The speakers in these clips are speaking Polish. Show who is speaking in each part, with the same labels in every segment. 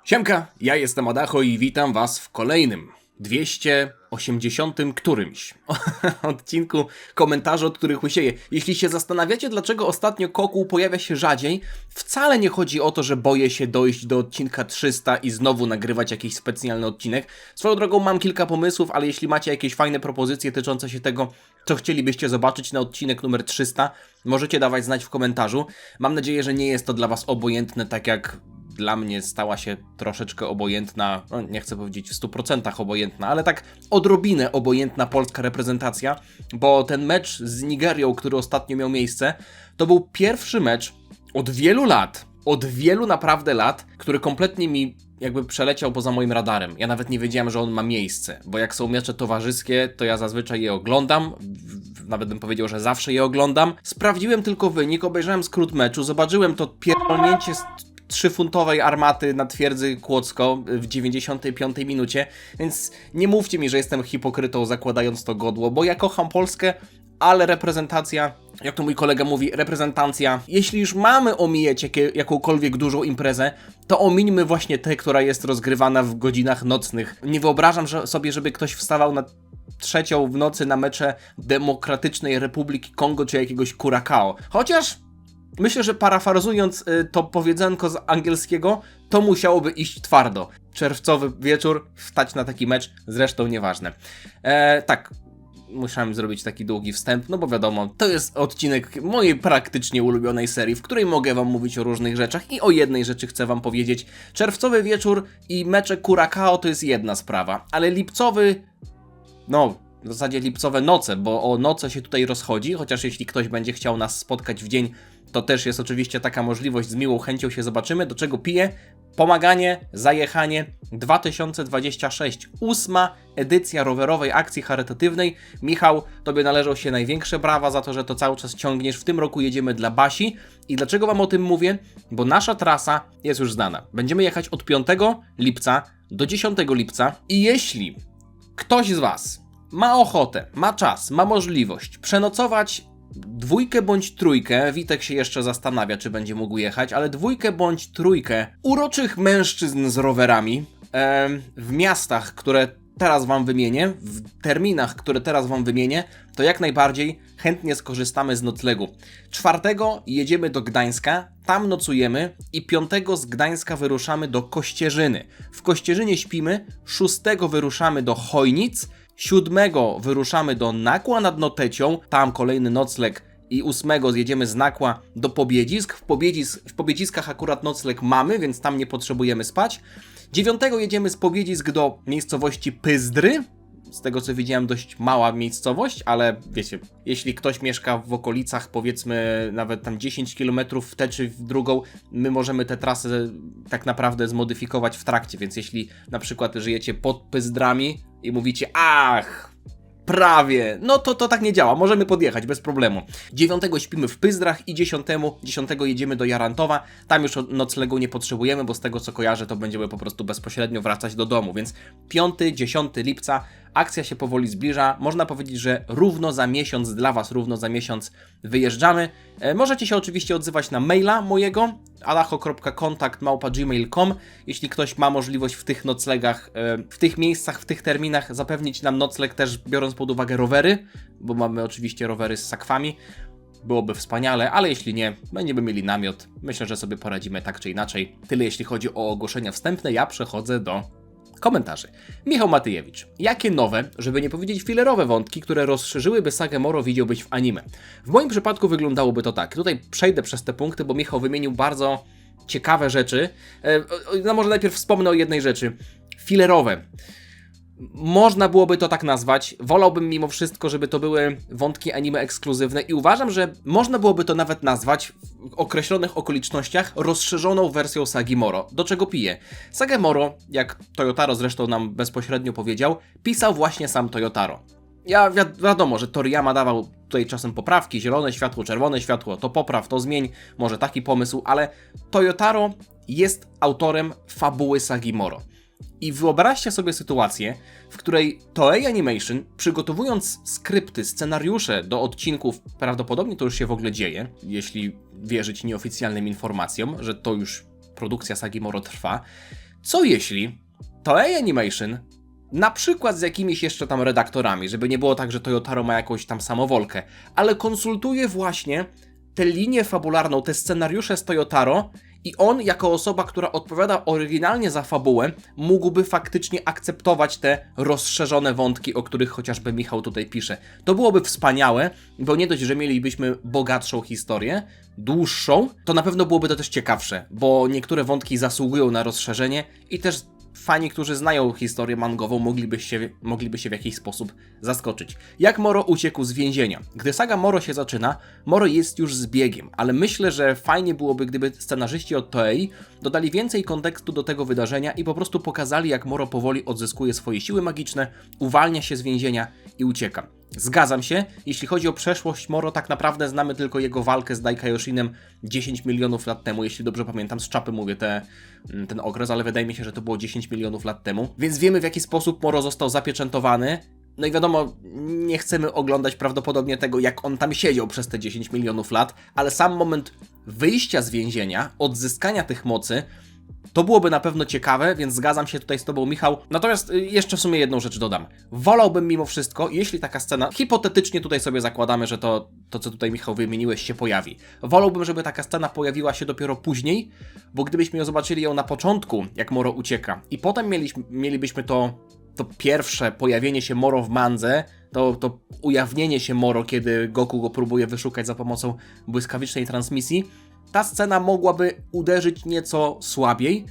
Speaker 1: Siemka, ja jestem Adacho i witam was w kolejnym 280 którymś odcinku komentarzy, od których łysieję. Jeśli się zastanawiacie, dlaczego ostatnio Koku pojawia się rzadziej, wcale nie chodzi o to, że boję się dojść do odcinka 300 i znowu nagrywać jakiś specjalny odcinek. Swoją drogą mam kilka pomysłów, ale jeśli macie jakieś fajne propozycje tyczące się tego, co chcielibyście zobaczyć na odcinek numer 300, możecie dawać znać w komentarzu. Mam nadzieję, że nie jest to dla was obojętne, tak jak dla mnie stała się troszeczkę obojętna, no nie chcę powiedzieć w 100% obojętna, ale tak odrobinę obojętna polska reprezentacja, bo ten mecz z Nigerią, który ostatnio miał miejsce, to był pierwszy mecz od wielu naprawdę lat, który kompletnie mi jakby przeleciał poza moim radarem. Ja nawet nie wiedziałem, że on ma miejsce, bo jak są mecze towarzyskie, to ja zazwyczaj je oglądam, nawet bym powiedział, że zawsze je oglądam. Sprawdziłem tylko wynik, obejrzałem skrót meczu, zobaczyłem to pierdolnięcie z 3-funtowej armaty na twierdzy Kłodzko w 95 minucie, więc nie mówcie mi, że jestem hipokrytą zakładając to godło, bo ja kocham Polskę, ale reprezentacja, jak to mój kolega mówi, reprezentacja, jeśli już mamy omijać jakąkolwiek dużą imprezę, to omińmy właśnie tę, która jest rozgrywana w godzinach nocnych. Nie wyobrażam sobie, żeby ktoś wstawał na 3 w nocy na mecze Demokratycznej Republiki Kongo czy jakiegoś Curacao. Chociaż myślę, że parafrazując to powiedzenko z angielskiego, to musiałoby iść twardo. Czerwcowy wieczór, wstać na taki mecz, zresztą nieważne. Tak, musiałem zrobić taki długi wstęp, no bo wiadomo, to jest odcinek mojej praktycznie ulubionej serii, w której mogę wam mówić o różnych rzeczach i o jednej rzeczy chcę wam powiedzieć. Czerwcowy wieczór i mecze Curacao to jest jedna sprawa, ale lipcowy, w zasadzie lipcowe noce, bo o noce się tutaj rozchodzi, chociaż jeśli ktoś będzie chciał nas spotkać w dzień, to też jest oczywiście taka możliwość, z miłą chęcią się zobaczymy, do czego piję. Pomaganie, zajechanie 2026, 8. edycja rowerowej akcji charytatywnej. Michał, tobie należą się największe brawa za to, że to cały czas ciągniesz. W tym roku jedziemy dla Basi. I dlaczego wam o tym mówię? Bo nasza trasa jest już znana. Będziemy jechać od 5 lipca do 10 lipca i jeśli ktoś z was ma ochotę, ma czas, ma możliwość przenocować 2 bądź 3, Witek się jeszcze zastanawia, czy będzie mógł jechać, ale 2 bądź 3 uroczych mężczyzn z rowerami w miastach, które teraz wam wymienię, w terminach, które teraz wam wymienię, to jak najbardziej chętnie skorzystamy z noclegu. 4 jedziemy do Gdańska, tam nocujemy i 5 z Gdańska wyruszamy do Kościerzyny. W Kościerzynie śpimy, 6 wyruszamy do Chojnic, 7 wyruszamy do Nakła nad Notecią, tam kolejny nocleg i 8 zjedziemy z Nakła do Pobiedzisk. W Pobiedziskach akurat nocleg mamy, więc tam nie potrzebujemy spać. 9 jedziemy z Pobiedzisk do miejscowości Pyzdry. Z tego co widziałem, dość mała miejscowość, ale wiecie, jeśli ktoś mieszka w okolicach, powiedzmy nawet tam 10 km w tę czy w drugą, my możemy tę trasę tak naprawdę zmodyfikować w trakcie, więc jeśli na przykład żyjecie pod Pyzdrami i mówicie, ach, prawie, no to tak nie działa, możemy podjechać bez problemu. 9 śpimy w Pyzdrach i 10 jedziemy do Jarantowa, tam już noclegu nie potrzebujemy, bo z tego co kojarzę, to będziemy po prostu bezpośrednio wracać do domu, więc 5-10 lipca akcja się powoli zbliża, można powiedzieć, że równo za miesiąc dla was, równo za miesiąc wyjeżdżamy. Możecie się oczywiście odzywać na maila mojego, adacho.kontakt@gmail.com, jeśli ktoś ma możliwość w tych noclegach, w tych miejscach, w tych terminach zapewnić nam nocleg, też biorąc pod uwagę rowery, bo mamy oczywiście rowery z sakwami, byłoby wspaniale, ale jeśli nie, będziemy mieli namiot, myślę, że sobie poradzimy tak czy inaczej. Tyle jeśli chodzi o ogłoszenia wstępne, ja przechodzę do komentarzy. Michał Matyjewicz. Jakie nowe, żeby nie powiedzieć filerowe wątki, które rozszerzyłyby sagę Moro, widziałbyś w anime? W moim przypadku wyglądałoby to tak. Tutaj przejdę przez te punkty, bo Michał wymienił bardzo ciekawe rzeczy. No może najpierw wspomnę o jednej rzeczy. Filerowe. Można byłoby to tak nazwać. Wolałbym mimo wszystko, żeby to były wątki anime ekskluzywne i uważam, że można byłoby to nawet nazwać w określonych okolicznościach rozszerzoną wersją sagi Moro. Do czego piję? Sagę Moro, jak Toyotaro zresztą nam bezpośrednio powiedział, pisał właśnie sam Toyotaro. Wiadomo, że Toriyama dawał tutaj czasem poprawki, zielone światło, czerwone światło, to popraw, to zmień, może taki pomysł, ale Toyotaro jest autorem fabuły sagi Moro. I wyobraźcie sobie sytuację, w której Toei Animation, przygotowując skrypty, scenariusze do odcinków, prawdopodobnie to już się w ogóle dzieje, jeśli wierzyć nieoficjalnym informacjom, że to już produkcja sagi Moro trwa, Co jeśli Toei Animation, na przykład z jakimiś jeszcze tam redaktorami, żeby nie było tak, że Toyotaro ma jakąś tam samowolkę, ale konsultuje właśnie tę linię fabularną, te scenariusze z Toyotaro i on, jako osoba, która odpowiada oryginalnie za fabułę, mógłby faktycznie akceptować te rozszerzone wątki, o których chociażby Michał tutaj pisze. To byłoby wspaniałe, bo nie dość, że mielibyśmy bogatszą historię, dłuższą, to na pewno byłoby to też ciekawsze, bo niektóre wątki zasługują na rozszerzenie i też fani, którzy znają historię mangową, mogliby się w jakiś sposób zaskoczyć. Jak Moro uciekł z więzienia? Gdy saga Moro się zaczyna, Moro jest już zbiegiem, ale myślę, że fajnie byłoby, gdyby scenarzyści od Toei dodali więcej kontekstu do tego wydarzenia i po prostu pokazali, jak Moro powoli odzyskuje swoje siły magiczne, uwalnia się z więzienia i ucieka. Zgadzam się, jeśli chodzi o przeszłość Moro, tak naprawdę znamy tylko jego walkę z Daikaiyoshinem 10 milionów lat temu, jeśli dobrze pamiętam, z czapy mówię ten okres, ale wydaje mi się, że to było 10 milionów lat temu, więc wiemy, w jaki sposób Moro został zapieczętowany. No i wiadomo, nie chcemy oglądać prawdopodobnie tego, jak on tam siedział przez te 10 milionów lat, ale sam moment wyjścia z więzienia, odzyskania tych mocy, to byłoby na pewno ciekawe, więc zgadzam się tutaj z tobą, Michał. Natomiast jeszcze w sumie jedną rzecz dodam. Wolałbym mimo wszystko, jeśli taka scena, hipotetycznie tutaj sobie zakładamy, że to co tutaj, Michał, wymieniłeś, się pojawi. Wolałbym, żeby taka scena pojawiła się dopiero później, bo gdybyśmy ją zobaczyli na początku, jak Moro ucieka, i potem mielibyśmy to pierwsze pojawienie się Moro w mandze, to ujawnienie się Moro, kiedy Goku go próbuje wyszukać za pomocą błyskawicznej transmisji, ta scena mogłaby uderzyć nieco słabiej,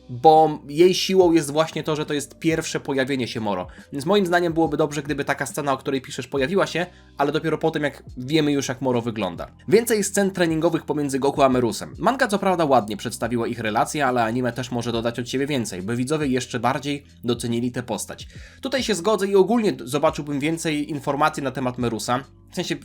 Speaker 1: bo jej siłą jest właśnie to, że to jest pierwsze pojawienie się Moro. Więc moim zdaniem byłoby dobrze, gdyby taka scena, o której piszesz, pojawiła się, ale dopiero po tym, jak wiemy już, jak Moro wygląda. Więcej scen treningowych pomiędzy Goku a Merusem. Manga co prawda ładnie przedstawiła ich relacje, ale anime też może dodać od siebie więcej, by widzowie jeszcze bardziej docenili tę postać. Tutaj się zgodzę i ogólnie zobaczyłbym więcej informacji na temat Merusa. W sensie,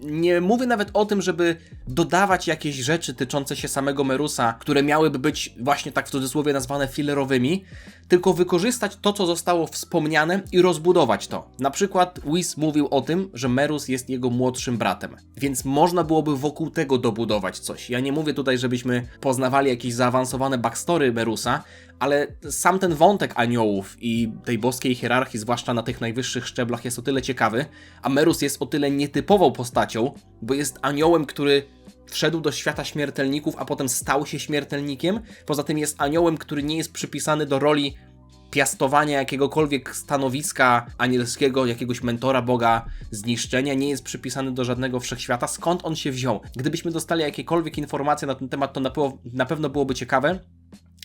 Speaker 1: nie mówię nawet o tym, żeby dodawać jakieś rzeczy tyczące się samego Merusa, które miałyby być właśnie tak w cudzysłowie nazwane fillerowymi, tylko wykorzystać to, co zostało wspomniane i rozbudować to. Na przykład Whis mówił o tym, że Merus jest jego młodszym bratem, więc można byłoby wokół tego dobudować coś. Ja nie mówię tutaj, żebyśmy poznawali jakieś zaawansowane backstory Merusa, ale sam ten wątek aniołów i tej boskiej hierarchii, zwłaszcza na tych najwyższych szczeblach, jest o tyle ciekawy, a Merus jest o tyle nietypową postacią, bo jest aniołem, który wszedł do świata śmiertelników, a potem stał się śmiertelnikiem. Poza tym jest aniołem, który nie jest przypisany do roli piastowania jakiegokolwiek stanowiska anielskiego, jakiegoś mentora Boga zniszczenia, nie jest przypisany do żadnego wszechświata. Skąd on się wziął? Gdybyśmy dostali jakiekolwiek informacje na ten temat, to na pewno byłoby ciekawe.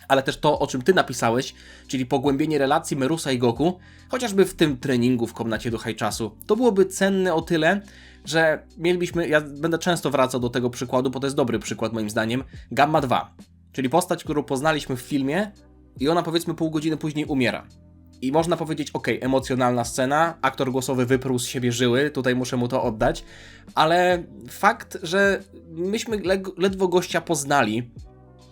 Speaker 1: Ale też to, o czym ty napisałeś, czyli pogłębienie relacji Merusa i Goku, chociażby w tym treningu w komnacie do High-Chasu, to byłoby cenne o tyle, że mielibyśmy, ja będę często wracał do tego przykładu, bo to jest dobry przykład moim zdaniem, Gamma 2, czyli postać, którą poznaliśmy w filmie i ona powiedzmy pół godziny później umiera. I można powiedzieć, okej, emocjonalna scena, aktor głosowy wypruł z siebie żyły, tutaj muszę mu to oddać, ale fakt, że myśmy ledwo gościa poznali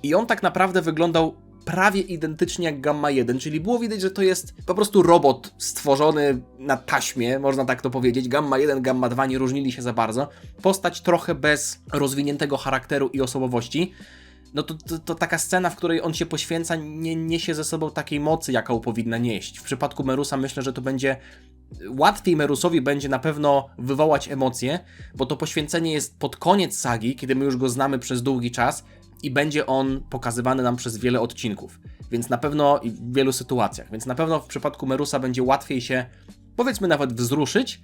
Speaker 1: i on tak naprawdę wyglądał prawie identycznie jak Gamma 1, czyli było widać, że to jest po prostu robot stworzony na taśmie, można tak to powiedzieć. Gamma 1, Gamma 2 nie różnili się za bardzo. Postać trochę bez rozwiniętego charakteru i osobowości. No to taka scena, w której on się poświęca, nie niesie ze sobą takiej mocy, jaką powinna nieść. W przypadku Merusa myślę, że to będzie łatwiej Merusowi będzie na pewno wywołać emocje, bo to poświęcenie jest pod koniec sagi, kiedy my już go znamy przez długi czas, i będzie on pokazywany nam przez wiele odcinków, więc na pewno i w wielu sytuacjach, więc na pewno w przypadku Merusa będzie łatwiej się, powiedzmy, nawet wzruszyć,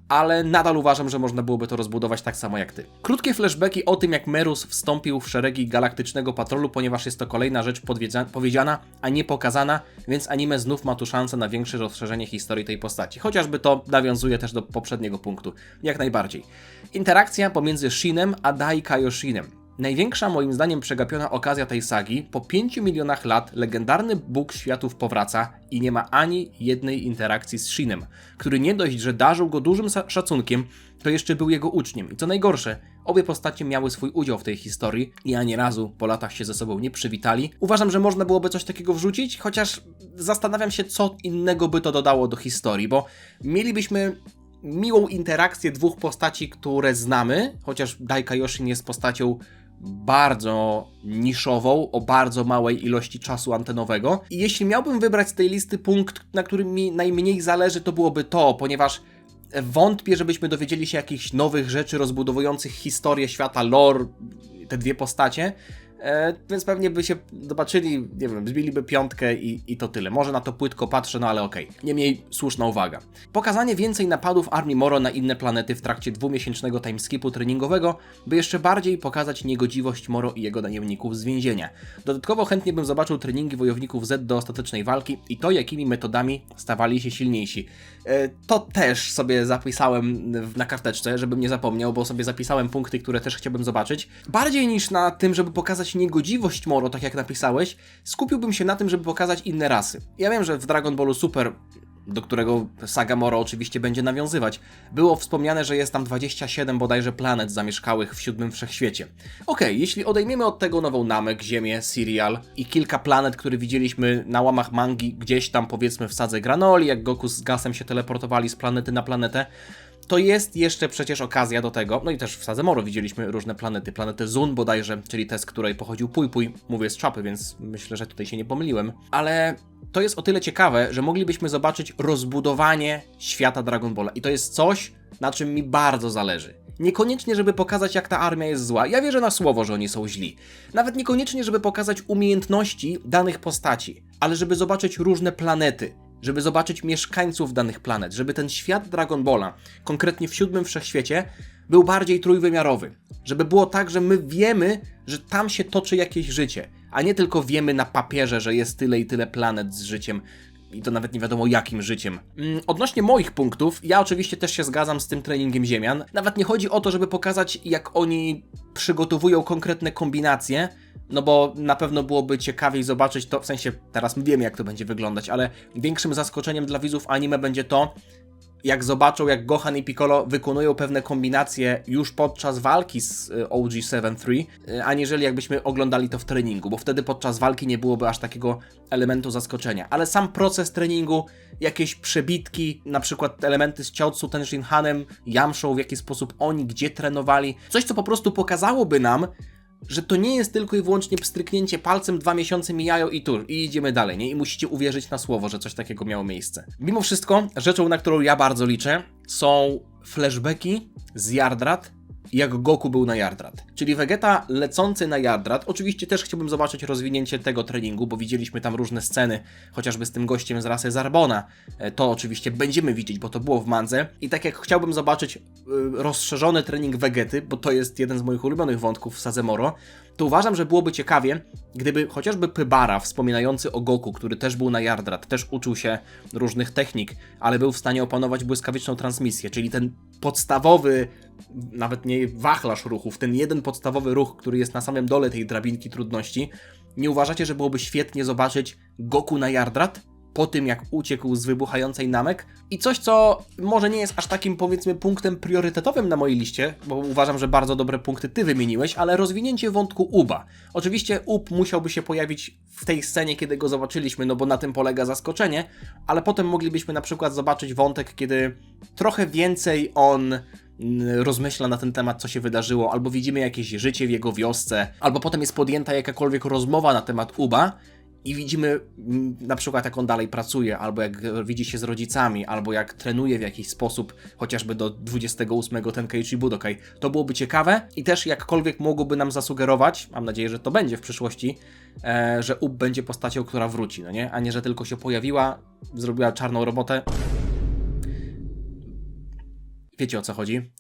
Speaker 1: ale nadal uważam, że można byłoby to rozbudować tak samo jak ty. Krótkie flashbacki o tym, jak Merus wstąpił w szeregi Galaktycznego Patrolu, ponieważ jest to kolejna rzecz powiedziana, a nie pokazana, więc anime znów ma tu szansę na większe rozszerzenie historii tej postaci. Chociażby to nawiązuje też do poprzedniego punktu, jak najbardziej. Interakcja pomiędzy Shinem a Daikaiyoshinem. Największa moim zdaniem przegapiona okazja tej sagi, po 5 milionach lat legendarny Bóg Światów powraca i nie ma ani jednej interakcji z Shinem, który nie dość, że darzył go dużym szacunkiem, to jeszcze był jego uczniem. I co najgorsze, obie postacie miały swój udział w tej historii i ani razu po latach się ze sobą nie przywitali. Uważam, że można byłoby coś takiego wrzucić, chociaż zastanawiam się, co innego by to dodało do historii, bo mielibyśmy miłą interakcję dwóch postaci, które znamy, chociaż Daikaiyoshin jest postacią bardzo niszową, o bardzo małej ilości czasu antenowego. I jeśli miałbym wybrać z tej listy punkt, na którym mi najmniej zależy, to byłoby to, ponieważ wątpię, żebyśmy dowiedzieli się jakichś nowych rzeczy rozbudowujących historię świata, lore, te dwie postacie. Więc pewnie by się zobaczyli, nie wiem, zbiliby piątkę i to tyle. Może na to płytko patrzę, no ale okej. Niemniej słuszna uwaga. Pokazanie więcej napadów armii Moro na inne planety w trakcie 2-miesięcznego timeskipu treningowego, by jeszcze bardziej pokazać niegodziwość Moro i jego najemników z więzienia. Dodatkowo chętnie bym zobaczył treningi wojowników Z do ostatecznej walki i to, jakimi metodami stawali się silniejsi. To też sobie zapisałem na karteczce, żebym nie zapomniał, bo sobie zapisałem punkty, które też chciałbym zobaczyć. Bardziej niż na tym, żeby pokazać niegodziwość Moro, tak jak napisałeś, skupiłbym się na tym, żeby pokazać inne rasy. Ja wiem, że w Dragon Ballu Super, do którego saga Moro oczywiście będzie nawiązywać, było wspomniane, że jest tam 27 bodajże planet zamieszkałych w 7 wszechświecie. Okej, jeśli odejmiemy od tego Nową Namek, Ziemię, Serial i kilka planet, które widzieliśmy na łamach mangi gdzieś tam powiedzmy w Sadze Granoli, jak Goku z Gasem się teleportowali z planety na planetę, to jest jeszcze przecież okazja do tego, no i też w Sadze Moro widzieliśmy różne planety. Planetę Zun bodajże, czyli te, z której pochodził Puj Puj. Mówię z czapy, więc myślę, że tutaj się nie pomyliłem. Ale to jest o tyle ciekawe, że moglibyśmy zobaczyć rozbudowanie świata Dragon Balla. I to jest coś, na czym mi bardzo zależy. Niekoniecznie, żeby pokazać, jak ta armia jest zła. Ja wierzę na słowo, że oni są źli. Nawet niekoniecznie, żeby pokazać umiejętności danych postaci, ale żeby zobaczyć różne planety. Żeby zobaczyć mieszkańców danych planet, żeby ten świat Dragon Balla, konkretnie w 7 wszechświecie, był bardziej trójwymiarowy. Żeby było tak, że my wiemy, że tam się toczy jakieś życie, a nie tylko wiemy na papierze, że jest tyle i tyle planet z życiem i to nawet nie wiadomo jakim życiem. Odnośnie moich punktów, ja oczywiście też się zgadzam z tym treningiem Ziemian. Nawet nie chodzi o to, żeby pokazać, jak oni przygotowują konkretne kombinacje, no bo na pewno byłoby ciekawiej zobaczyć to, w sensie teraz my wiemy, jak to będzie wyglądać, ale większym zaskoczeniem dla widzów anime będzie to, jak zobaczą, jak Gohan i Piccolo wykonują pewne kombinacje już podczas walki z OG 7-3, aniżeli jakbyśmy oglądali to w treningu, bo wtedy podczas walki nie byłoby aż takiego elementu zaskoczenia. Ale sam proces treningu, jakieś przebitki, na przykład elementy z Chiaotzu, Tenshinhanem, Yamshą, w jaki sposób oni, gdzie trenowali, coś, co po prostu pokazałoby nam, że to nie jest tylko i wyłącznie pstryknięcie palcem, 2 miesiące mijają i idziemy dalej, nie? I musicie uwierzyć na słowo, że coś takiego miało miejsce. Mimo wszystko, rzeczą, na którą ja bardzo liczę, są flashbacki z Yardrat, jak Goku był na Yardrat. Czyli Vegeta lecący na Yardrat. Oczywiście też chciałbym zobaczyć rozwinięcie tego treningu, bo widzieliśmy tam różne sceny, chociażby z tym gościem z rasy Zarbona. To oczywiście będziemy widzieć, bo to było w mandze. I tak jak chciałbym zobaczyć rozszerzony trening Vegety, bo to jest jeden z moich ulubionych wątków w Sadze Moro, to uważam, że byłoby ciekawie, gdyby chociażby Pybara, wspominający o Goku, który też był na Yardrat, też uczył się różnych technik, ale był w stanie opanować błyskawiczną transmisję, czyli ten podstawowy, nawet nie wachlarz ruchów, ten jeden podstawowy ruch, który jest na samym dole tej drabinki trudności. Nie uważacie, że byłoby świetnie zobaczyć Goku na Yardrat po tym, jak uciekł z wybuchającej Namek? I coś, co może nie jest aż takim, powiedzmy, punktem priorytetowym na mojej liście, bo uważam, że bardzo dobre punkty ty wymieniłeś, ale rozwinięcie wątku Uba. Oczywiście Ub musiałby się pojawić w tej scenie, kiedy go zobaczyliśmy, no bo na tym polega zaskoczenie, ale potem moglibyśmy na przykład zobaczyć wątek, kiedy trochę więcej on rozmyśla na ten temat, co się wydarzyło, albo widzimy jakieś życie w jego wiosce, albo potem jest podjęta jakakolwiek rozmowa na temat Uba i widzimy na przykład, jak on dalej pracuje, albo jak widzi się z rodzicami, albo jak trenuje w jakiś sposób, chociażby do 28 Tenkaichi Budokai. To byłoby ciekawe i też jakkolwiek mogłoby nam zasugerować, mam nadzieję, że to będzie w przyszłości, że Ub będzie postacią, która wróci, no nie? A nie, że tylko się pojawiła, zrobiła czarną robotę. Wiecie, o co chodzi?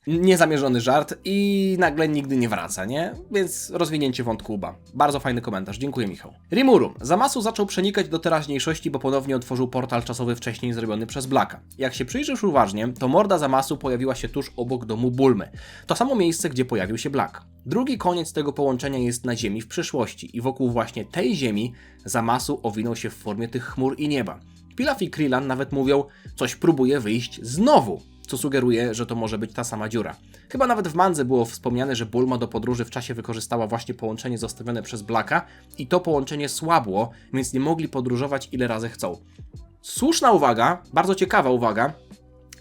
Speaker 1: Niezamierzony żart i nagle nigdy nie wraca, nie? Więc rozwinięcie wątku Uba. Bardzo fajny komentarz, dziękuję Michał. Rimuru. Zamasu zaczął przenikać do teraźniejszości, bo ponownie otworzył portal czasowy wcześniej zrobiony przez Blacka. Jak się przyjrzysz uważnie, to morda Zamasu pojawiła się tuż obok domu Bulmy. To samo miejsce, gdzie pojawił się Black. Drugi koniec tego połączenia jest na Ziemi w przyszłości i wokół właśnie tej Ziemi Zamasu owinął się w formie tych chmur i nieba. Pilaf i Krillan nawet mówią, coś próbuje wyjść znowu, co sugeruje, że to może być ta sama dziura. Chyba nawet w mandze było wspomniane, że Bulma do podróży w czasie wykorzystała właśnie połączenie zostawione przez Blacka i to połączenie słabło, więc nie mogli podróżować ile razy chcą. Słuszna uwaga, bardzo ciekawa uwaga,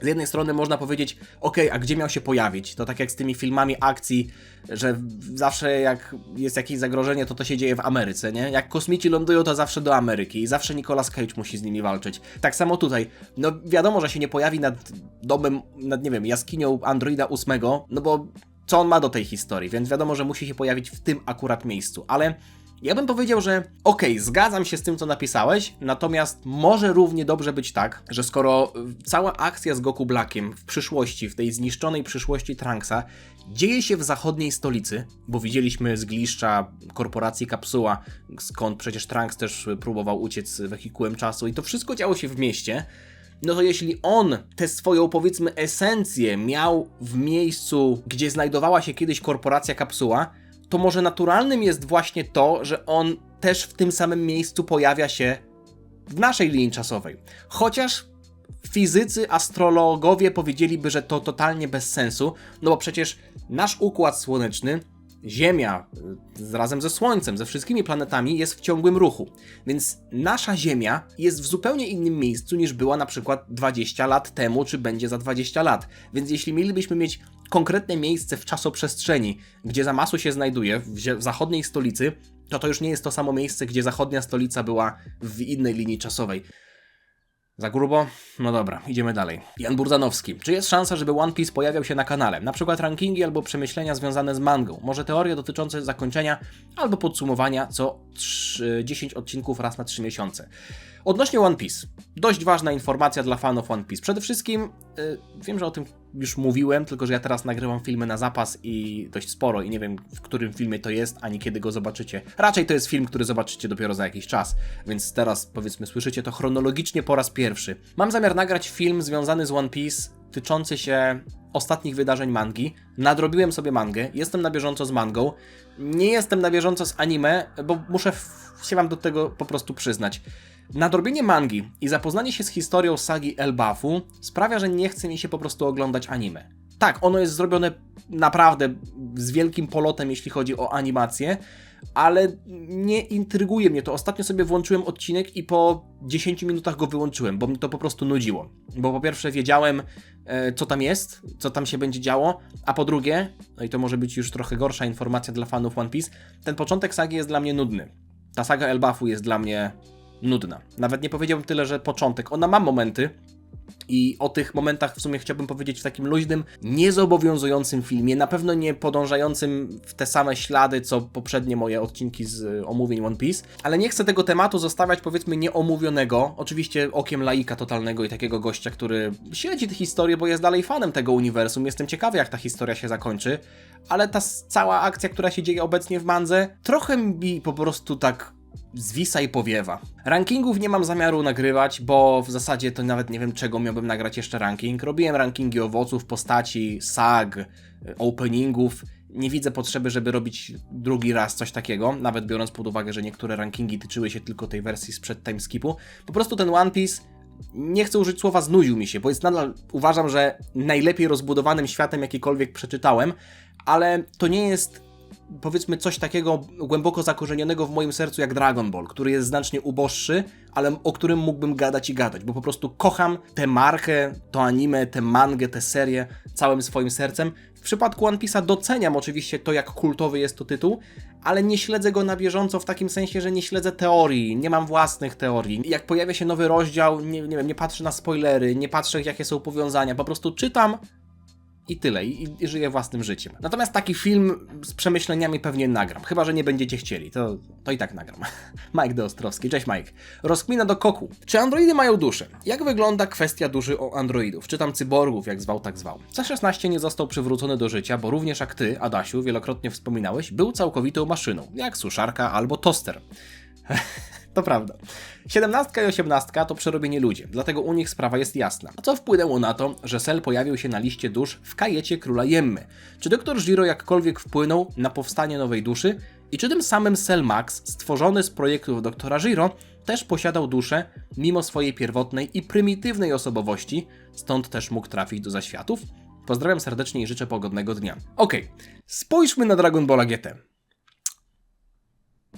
Speaker 1: Z jednej strony można powiedzieć, okej, a gdzie miał się pojawić? To tak jak z tymi filmami akcji, że zawsze jak jest jakieś zagrożenie, to się dzieje w Ameryce, nie? Jak kosmici lądują, to zawsze do Ameryki i zawsze Nicolas Cage musi z nimi walczyć. Tak samo tutaj. No wiadomo, że się nie pojawi nad domem, nie wiem, jaskinią Androida 8, no bo co on ma do tej historii, więc wiadomo, że musi się pojawić w tym akurat miejscu, ale ja bym powiedział, że okej, zgadzam się z tym, co napisałeś, natomiast może równie dobrze być tak, że skoro cała akcja z Goku Blackiem w przyszłości, w tej zniszczonej przyszłości Trunksa, dzieje się w zachodniej stolicy, bo widzieliśmy zgliszcza korporacji Kapsuła, skąd przecież Trunks też próbował uciec wehikułem czasu i to wszystko działo się w mieście, no to jeśli on tę swoją, powiedzmy, esencję miał w miejscu, gdzie znajdowała się kiedyś korporacja Kapsuła, to może naturalnym jest właśnie to, że on też w tym samym miejscu pojawia się w naszej linii czasowej. Chociaż fizycy, astrologowie powiedzieliby, że to totalnie bez sensu, no bo przecież nasz Układ Słoneczny, Ziemia razem ze Słońcem, ze wszystkimi planetami jest w ciągłym ruchu. Więc nasza Ziemia jest w zupełnie innym miejscu niż była na przykład 20 lat temu, czy będzie za 20 lat. Więc jeśli mielibyśmy mieć konkretne miejsce w czasoprzestrzeni, gdzie Zamasu się znajduje, w zachodniej stolicy, to już nie jest to samo miejsce, gdzie zachodnia stolica była w innej linii czasowej. Za grubo? No dobra, idziemy dalej. Jan Burzanowski. Czy jest szansa, żeby One Piece pojawiał się na kanale? Na przykład rankingi albo przemyślenia związane z mangą. Może teorie dotyczące zakończenia albo podsumowania co 10 odcinków raz na 3 miesiące. Odnośnie One Piece. Dość ważna informacja dla fanów One Piece. Przede wszystkim, wiem, że o tym już mówiłem, tylko że ja teraz nagrywam filmy na zapas i dość sporo i nie wiem, w którym filmie to jest, ani kiedy go zobaczycie. Raczej to jest film, który zobaczycie dopiero za jakiś czas, więc teraz, powiedzmy, słyszycie to chronologicznie po raz pierwszy. Mam zamiar nagrać film związany z One Piece, tyczący się ostatnich wydarzeń mangi. Nadrobiłem sobie mangę, jestem na bieżąco z mangą. Nie jestem na bieżąco z anime, bo muszę się wam do tego po prostu przyznać. Nadrobienie mangi i zapoznanie się z historią sagi Elbafu sprawia, że nie chce mi się po prostu oglądać anime. Tak, ono jest zrobione naprawdę z wielkim polotem, jeśli chodzi o animację, ale nie intryguje mnie to. Ostatnio sobie włączyłem odcinek i po 10 minutach go wyłączyłem, bo mnie to po prostu nudziło. Bo po pierwsze wiedziałem, co tam jest, co tam się będzie działo, a po drugie, no i to może być już trochę gorsza informacja dla fanów One Piece, ten początek sagi jest dla mnie nudny. Ta saga Elbafu jest dla mnie nudna. Nawet nie powiedziałbym tyle, że początek. Ona ma momenty i o tych momentach w sumie chciałbym powiedzieć w takim luźnym, niezobowiązującym filmie, na pewno nie podążającym w te same ślady, co poprzednie moje odcinki z omówień One Piece, ale nie chcę tego tematu zostawiać, powiedzmy, nieomówionego, oczywiście okiem laika totalnego i takiego gościa, który śledzi tę historię, bo jest dalej fanem tego uniwersum, jestem ciekawy, jak ta historia się zakończy, ale ta cała akcja, która się dzieje obecnie w mandze, trochę mi po prostu tak zwisa i powiewa. Rankingów nie mam zamiaru nagrywać, bo w zasadzie to nawet nie wiem, czego miałbym nagrać jeszcze ranking. Robiłem rankingi owoców, postaci, sag, openingów. Nie widzę potrzeby, żeby robić drugi raz coś takiego, nawet biorąc pod uwagę, że niektóre rankingi tyczyły się tylko tej wersji sprzed timeskipu. Po prostu ten One Piece, nie chcę użyć słowa znudził mi się, bo jest nadal, uważam, że najlepiej rozbudowanym światem, jakikolwiek przeczytałem, ale to nie jest, powiedzmy, coś takiego głęboko zakorzenionego w moim sercu jak Dragon Ball, który jest znacznie uboższy, ale o którym mógłbym gadać i gadać, bo po prostu kocham tę markę, to anime, tę mangę, tę serię całym swoim sercem. W przypadku One Piece'a doceniam oczywiście to, jak kultowy jest to tytuł, ale nie śledzę go na bieżąco w takim sensie, że nie śledzę teorii, nie mam własnych teorii. Jak pojawia się nowy rozdział, nie wiem, nie patrzę na spoilery, nie patrzę, jakie są powiązania, po prostu czytam i tyle, i żyję własnym życiem. Natomiast taki film z przemyśleniami pewnie nagram, chyba że nie będziecie chcieli, to i tak nagram. Mike D. Ostrowski, cześć Mike. Rozkmina do Koku. Czy androidy mają duszę? Jak wygląda kwestia duszy o androidów? Czy tam cyborgów, jak zwał, tak zwał. C-16 nie został przywrócony do życia, bo również jak ty, Adasiu, wielokrotnie wspominałeś, był całkowitą maszyną, jak suszarka albo toster. To prawda. 17 i 18 to przerobieni ludzie, dlatego u nich sprawa jest jasna. A co wpłynęło na to, że Cell pojawił się na liście dusz w kajecie króla Jemmy? Czy Dr. Giro jakkolwiek wpłynął na powstanie nowej duszy? I czy tym samym Cell Max, stworzony z projektów Dr. Giro, też posiadał duszę, mimo swojej pierwotnej i prymitywnej osobowości, stąd też mógł trafić do zaświatów? Pozdrawiam serdecznie i życzę pogodnego dnia. Okej, spójrzmy na Dragon Balla GT.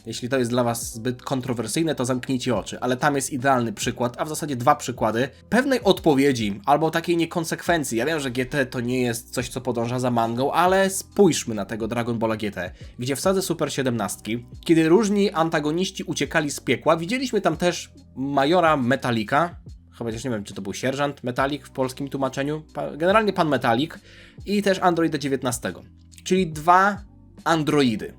Speaker 1: Jeśli to jest dla was zbyt kontrowersyjne, to zamknijcie oczy, ale tam jest idealny przykład, a w zasadzie dwa przykłady pewnej odpowiedzi albo takiej niekonsekwencji. Ja wiem, że GT to nie jest coś, co podąża za mangą, ale spójrzmy na tego Dragon Balla GT, gdzie w sadze Super 17, kiedy różni antagoniści uciekali z piekła, widzieliśmy tam też Majora Metalika, chociaż nie wiem, czy to był sierżant Metalik w polskim tłumaczeniu, generalnie pan Metalik i też Androida 19, czyli dwa androidy,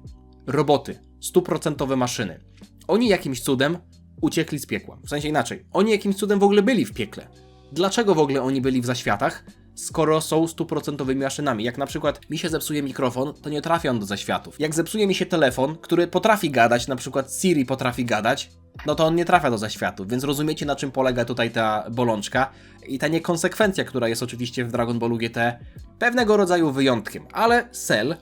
Speaker 1: roboty, 100% maszyny. Oni jakimś cudem uciekli z piekła. W sensie inaczej, oni jakimś cudem w ogóle byli w piekle. Dlaczego w ogóle oni byli w zaświatach, skoro są 100% maszynami? Jak na przykład mi się zepsuje mikrofon, to nie trafia on do zaświatów. Jak zepsuje mi się telefon, który potrafi gadać, na przykład Siri potrafi gadać, no to on nie trafia do zaświatów, więc rozumiecie, na czym polega tutaj ta bolączka i ta niekonsekwencja, która jest oczywiście w Dragon Ballu GT pewnego rodzaju wyjątkiem, ale Cell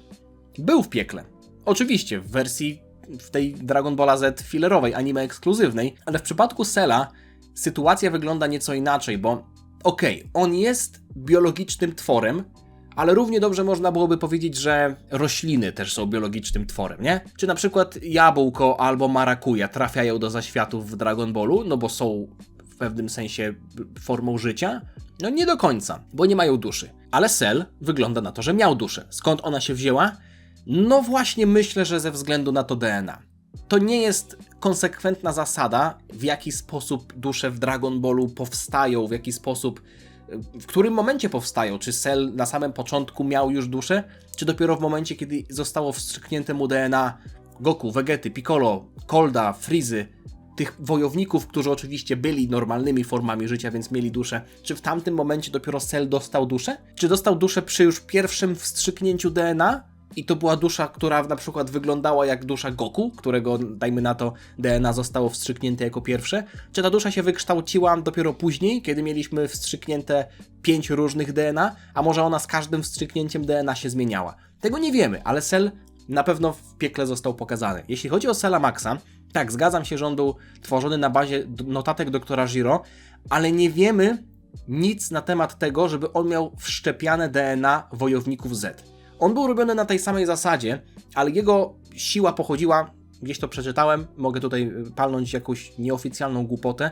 Speaker 1: był w piekle. Oczywiście w wersji w tej Dragon Balla Z fillerowej, anime ekskluzywnej, ale w przypadku Cella sytuacja wygląda nieco inaczej, bo okej, on jest biologicznym tworem, ale równie dobrze można byłoby powiedzieć, że rośliny też są biologicznym tworem, nie? Czy na przykład jabłko albo marakuja trafiają do zaświatów w Dragon Ballu, no bo są w pewnym sensie formą życia? No nie do końca, bo nie mają duszy. Ale Cell wygląda na to, że miał duszę. Skąd ona się wzięła? No właśnie myślę, że ze względu na to DNA. To nie jest konsekwentna zasada, w jaki sposób dusze w Dragon Ballu powstają, w jaki sposób, w którym momencie powstają. Czy Cell na samym początku miał już duszę, czy dopiero w momencie, kiedy zostało wstrzyknięte mu DNA Goku, Vegety, Piccolo, Colda, Freezy, tych wojowników, którzy oczywiście byli normalnymi formami życia, więc mieli duszę. Czy w tamtym momencie dopiero Cell dostał duszę? Czy dostał duszę przy już pierwszym wstrzyknięciu DNA? I to była dusza, która na przykład wyglądała jak dusza Goku, którego, dajmy na to, DNA zostało wstrzyknięte jako pierwsze? Czy ta dusza się wykształciła dopiero później, kiedy mieliśmy wstrzyknięte 5 różnych DNA? A może ona z każdym wstrzyknięciem DNA się zmieniała? Tego nie wiemy, ale Cell na pewno w piekle został pokazany. Jeśli chodzi o Cella Maxa, tak, zgadzam się, że on był tworzony na bazie notatek doktora Giro, ale nie wiemy nic na temat tego, żeby on miał wszczepiane DNA wojowników Z. On był robiony na tej samej zasadzie, ale jego siła pochodziła, gdzieś to przeczytałem, mogę tutaj palnąć jakąś nieoficjalną głupotę,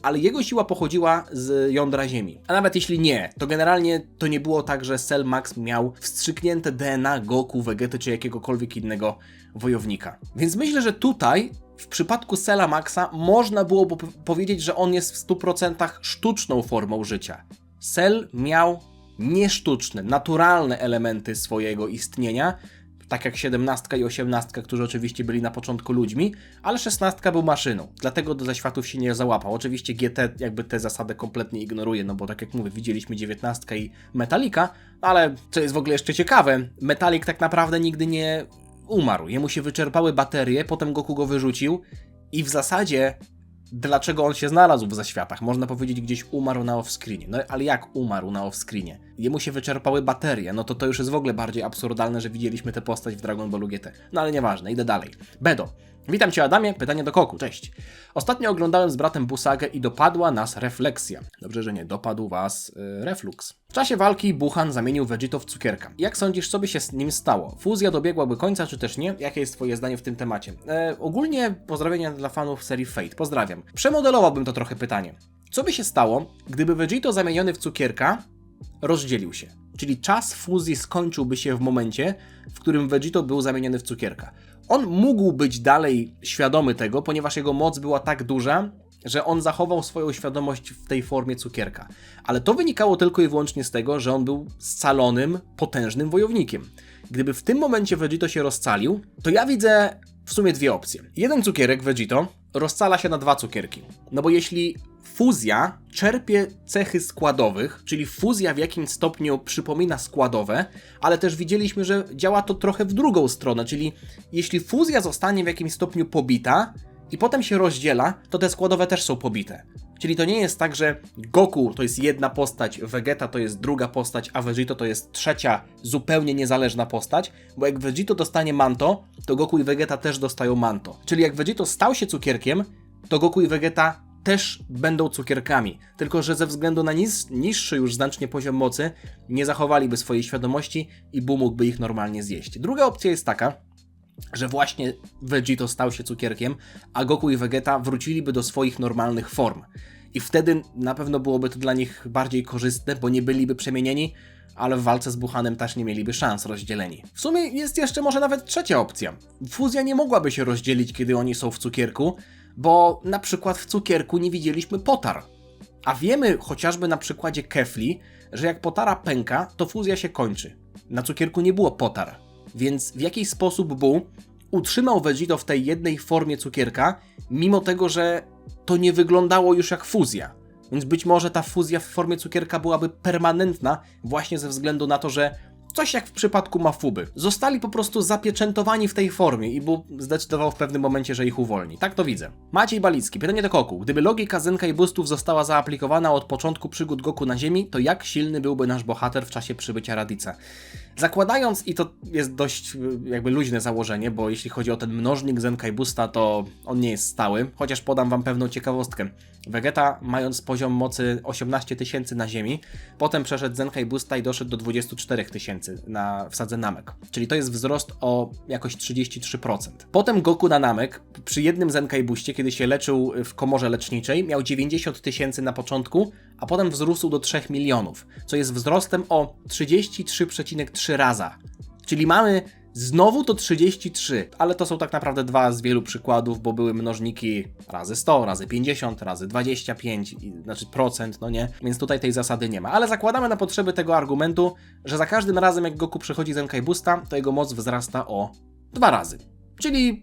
Speaker 1: ale jego siła pochodziła z jądra Ziemi. A nawet jeśli nie, to generalnie to nie było tak, że Cell Max miał wstrzyknięte DNA Goku, Vegety czy jakiegokolwiek innego wojownika. Więc myślę, że tutaj w przypadku Cella Maxa można byłoby powiedzieć, że on jest w 100% sztuczną formą życia. Cell miał niesztuczne, naturalne elementy swojego istnienia, tak jak 17 i 18, którzy oczywiście byli na początku ludźmi, ale 16 był maszyną, dlatego do zaświatów się nie załapał. Oczywiście GT jakby tę zasadę kompletnie ignoruje, no bo tak jak mówię, widzieliśmy 19 i Metalika, ale co jest w ogóle jeszcze ciekawe, Metalik tak naprawdę nigdy nie umarł. Jemu się wyczerpały baterie, potem Goku go wyrzucił i w zasadzie dlaczego on się znalazł w zaświatach? Można powiedzieć, gdzieś umarł na off-screenie. No ale jak umarł na off-screenie? Jemu się wyczerpały baterie, no to już jest w ogóle bardziej absurdalne, że widzieliśmy tę postać w Dragon Ballu GT. No ale nieważne, idę dalej. Bedo. Witam Cię, Adamie, pytanie do Koku, cześć. Ostatnio oglądałem z bratem Busagę i dopadła nas refleksja. Dobrze, że nie dopadł Was reflux. W czasie walki Buchan zamienił Vegito w cukierka. Jak sądzisz, co by się z nim stało? Fuzja dobiegłaby końca, czy też nie? Jakie jest Twoje zdanie w tym temacie? Ogólnie pozdrowienia dla fanów serii Fate, pozdrawiam. Przemodelowałbym to trochę pytanie. Co by się stało, gdyby Vegito zamieniony w cukierka rozdzielił się? Czyli czas fuzji skończyłby się w momencie, w którym Vegito był zamieniony w cukierka. On mógł być dalej świadomy tego, ponieważ jego moc była tak duża, że on zachował swoją świadomość w tej formie cukierka. Ale to wynikało tylko i wyłącznie z tego, że on był scalonym, potężnym wojownikiem. Gdyby w tym momencie Vegito się rozcalił, to ja widzę w sumie dwie opcje. Jeden cukierek, Vegito, rozcala się na dwa cukierki. No bo jeśli fuzja czerpie cechy składowych, czyli fuzja w jakimś stopniu przypomina składowe, ale też widzieliśmy, że działa to trochę w drugą stronę, czyli jeśli fuzja zostanie w jakimś stopniu pobita i potem się rozdziela, to te składowe też są pobite. Czyli to nie jest tak, że Goku to jest jedna postać, Vegeta to jest druga postać, a Vegito to jest trzecia, zupełnie niezależna postać, bo jak Vegito dostanie manto, to Goku i Vegeta też dostają manto. Czyli jak Vegito stał się cukierkiem, to Goku i Vegeta też będą cukierkami, tylko że ze względu na niższy już znacznie poziom mocy nie zachowaliby swojej świadomości i Buu mógłby ich normalnie zjeść. Druga opcja jest taka, że właśnie Vegito stał się cukierkiem, a Goku i Vegeta wróciliby do swoich normalnych form. I wtedy na pewno byłoby to dla nich bardziej korzystne, bo nie byliby przemienieni, ale w walce z Buchanem też nie mieliby szans rozdzieleni. W sumie jest jeszcze może nawet trzecia opcja. Fuzja nie mogłaby się rozdzielić, kiedy oni są w cukierku, bo na przykład w cukierku nie widzieliśmy potar. A wiemy chociażby na przykładzie Kefli, że jak potara pęka, to fuzja się kończy. Na cukierku nie było potar. Więc w jakiś sposób Buu utrzymał Vegito w tej jednej formie cukierka, mimo tego, że to nie wyglądało już jak fuzja. Więc być może ta fuzja w formie cukierka byłaby permanentna właśnie ze względu na to, że coś jak w przypadku Mafuby. Zostali po prostu zapieczętowani w tej formie i Buu zdecydował w pewnym momencie, że ich uwolni. Tak to widzę. Maciej Balicki, pytanie do Goku. Gdyby logika Zenkai Boostów została zaaplikowana od początku przygód Goku na Ziemi, to jak silny byłby nasz bohater w czasie przybycia Radica? Zakładając, i to jest dość jakby luźne założenie, bo jeśli chodzi o ten mnożnik Zenkai Boosta, to on nie jest stały, chociaż podam wam pewną ciekawostkę. Vegeta, mając poziom mocy 18 000 na Ziemi, potem przeszedł Zenkai Boosta i doszedł do 24 000 na wsadze Namek. Czyli to jest wzrost o jakoś 33%. Potem Goku na Namek, przy jednym Zenkai Boostie, kiedy się leczył w komorze leczniczej, miał 90 000 na początku, a potem wzrósł do 3 milionów, co jest wzrostem o 33,3 raza. Czyli mamy znowu to 33, ale to są tak naprawdę dwa z wielu przykładów, bo były mnożniki razy 100, razy 50, razy 25, znaczy procent, no nie? Więc tutaj tej zasady nie ma. Ale zakładamy na potrzeby tego argumentu, że za każdym razem jak Goku przechodzi Zenkai Boosta, to jego moc wzrasta o 2 razy. Czyli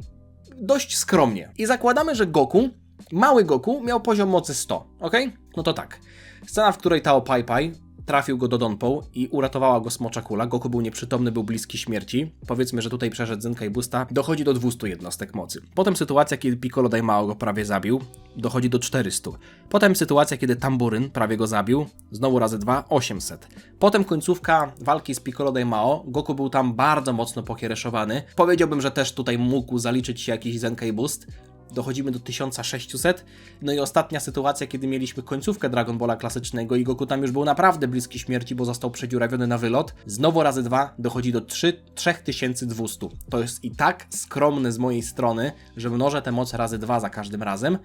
Speaker 1: dość skromnie. I zakładamy, że Goku, mały Goku, miał poziom mocy 100, ok? No to tak. Scena, w której Tao Pai Pai trafił go do Donpo i uratowała go smocza kula. Goku był nieprzytomny, był bliski śmierci. Powiedzmy, że tutaj przeszedł Zenkai Boosta. Dochodzi do 200 jednostek mocy. Potem sytuacja, kiedy Piccolo Daimao go prawie zabił. Dochodzi do 400. Potem sytuacja, kiedy Tamburyn prawie go zabił. Znowu razy 2, 800. Potem końcówka walki z Piccolo Daimao. Goku był tam bardzo mocno pokiereszowany. Powiedziałbym, że też tutaj mógł zaliczyć się jakiś Zenkai Boost. Dochodzimy do 1600. No i ostatnia sytuacja, kiedy mieliśmy końcówkę Dragon Balla klasycznego i Goku tam już był naprawdę bliski śmierci, bo został przedziurawiony na wylot. Znowu razy 2 dochodzi do 3200. To jest i tak skromne z mojej strony, że mnożę tę moc razy 2 za każdym razem.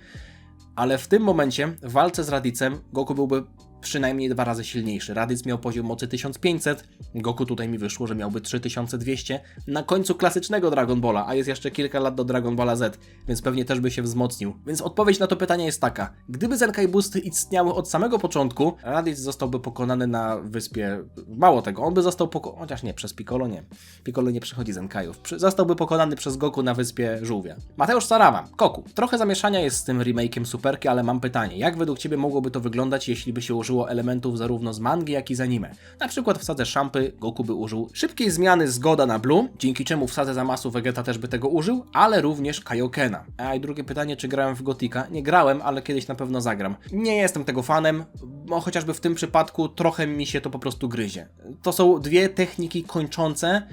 Speaker 1: Ale w tym momencie w walce z Radicem Goku byłby przynajmniej 2 razy silniejszy. Radic miał poziom mocy 1500, Goku tutaj mi wyszło, że miałby 3200 na końcu klasycznego Dragon Balla, a jest jeszcze kilka lat do Dragon Balla Z, więc pewnie też by się wzmocnił. Więc odpowiedź na to pytanie jest taka. Gdyby Zenkai Boosty istniały od samego początku, Raditz zostałby pokonany na wyspie... Mało tego, on by został pokonany... Chociaż nie, przez Piccolo nie. Piccolo nie przechodzi Zenkaiów. Zostałby pokonany przez Goku na wyspie Żółwia. Mateusz Sarawa. Goku. Trochę zamieszania jest z tym remake'iem Superki, ale mam pytanie. Jak według Ciebie mogłoby to wyglądać, jeśli by się użyło elementów zarówno z mangi, jak i z anime? Na przykład w sadze Szampy Goku by użył szybkiej zmiany z Goda na Blue, dzięki czemu w sadze Zamasu Vegeta też by tego użył, ale również Kaiokena. A i drugie pytanie, czy grałem w Gotika? Nie grałem, ale kiedyś na pewno zagram. Nie jestem tego fanem, bo chociażby w tym przypadku trochę mi się to po prostu gryzie. To są dwie techniki kończące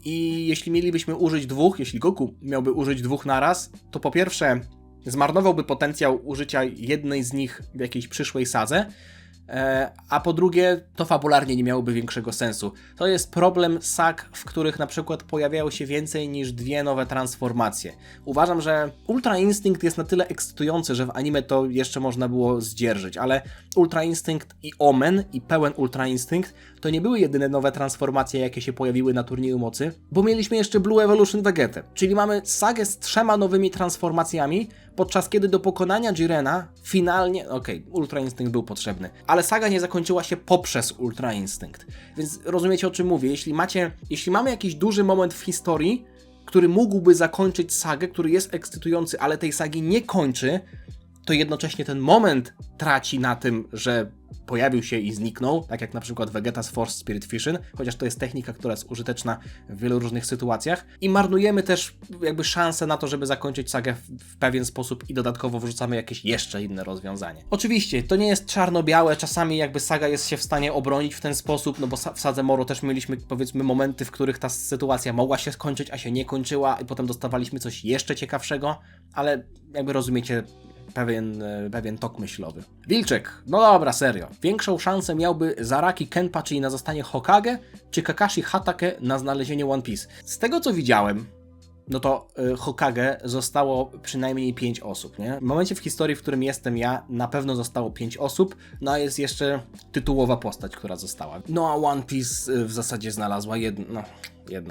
Speaker 1: i jeśli mielibyśmy użyć dwóch, jeśli Goku miałby użyć dwóch naraz, to po pierwsze zmarnowałby potencjał użycia jednej z nich w jakiejś przyszłej sadze, a po drugie to fabularnie nie miałoby większego sensu. To jest problem sag, w których na przykład pojawiają się więcej niż dwie nowe transformacje. Uważam, że Ultra Instinct jest na tyle ekscytujący, że w anime to jeszcze można było zdzierżyć, ale Ultra Instinct i Omen i pełen Ultra Instinct to nie były jedyne nowe transformacje, jakie się pojawiły na turnieju mocy, bo mieliśmy jeszcze Blue Evolution Vegetę, czyli mamy sagę z 3 nowymi transformacjami, podczas kiedy do pokonania Jirena finalnie, Ultra Instinct był potrzebny, ale saga nie zakończyła się poprzez Ultra Instinct. Więc rozumiecie, o czym mówię. Jeśli mamy jakiś duży moment w historii, który mógłby zakończyć sagę, który jest ekscytujący, ale tej sagi nie kończy, to jednocześnie ten moment traci na tym, że pojawił się i zniknął, tak jak na przykład Vegeta's Force Spirit Fission, chociaż to jest technika, która jest użyteczna w wielu różnych sytuacjach i marnujemy też jakby szansę na to, żeby zakończyć sagę w pewien sposób i dodatkowo wrzucamy jakieś jeszcze inne rozwiązanie. Oczywiście, to nie jest czarno-białe, czasami jakby saga jest się w stanie obronić w ten sposób, no bo w sadze Moro też mieliśmy powiedzmy momenty, w których ta sytuacja mogła się skończyć, a się nie kończyła i potem dostawaliśmy coś jeszcze ciekawszego, ale jakby rozumiecie pewien tok myślowy. Wilczek, no dobra, serio. Większą szansę miałby Zaraki Kenpa, czyli na zostanie Hokage, czy Kakashi Hatake na znalezienie One Piece? Z tego co widziałem, no to Hokage zostało przynajmniej 5 osób, nie? W momencie w historii, w którym jestem ja, na pewno zostało 5 osób, no a jest jeszcze tytułowa postać, która została. No a One Piece w zasadzie znalazła jedna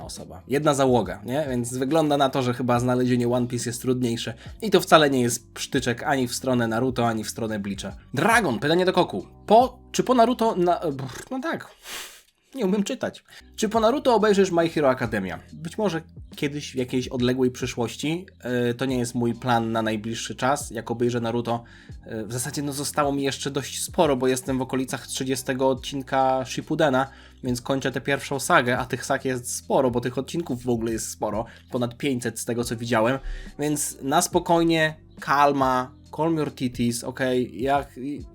Speaker 1: osoba, jedna załoga, nie? Więc wygląda na to, że chyba znalezienie One Piece jest trudniejsze i to wcale nie jest psztyczek ani w stronę Naruto, ani w stronę Bleacha. Dragon, pytanie do Koku. Czy po Naruto... No tak... Nie umiem czytać. Czy po Naruto obejrzysz My Hero Academia? Być może kiedyś, w jakiejś odległej przyszłości. To nie jest mój plan na najbliższy czas. Jak obejrzę Naruto, w zasadzie zostało mi jeszcze dość sporo, bo jestem w okolicach 30 odcinka Shippudena, więc kończę tę pierwszą sagę, a tych sag jest sporo, bo tych odcinków w ogóle jest sporo. Ponad 500 z tego, co widziałem. Więc na spokojnie, calma, calm your titties, okej. Ja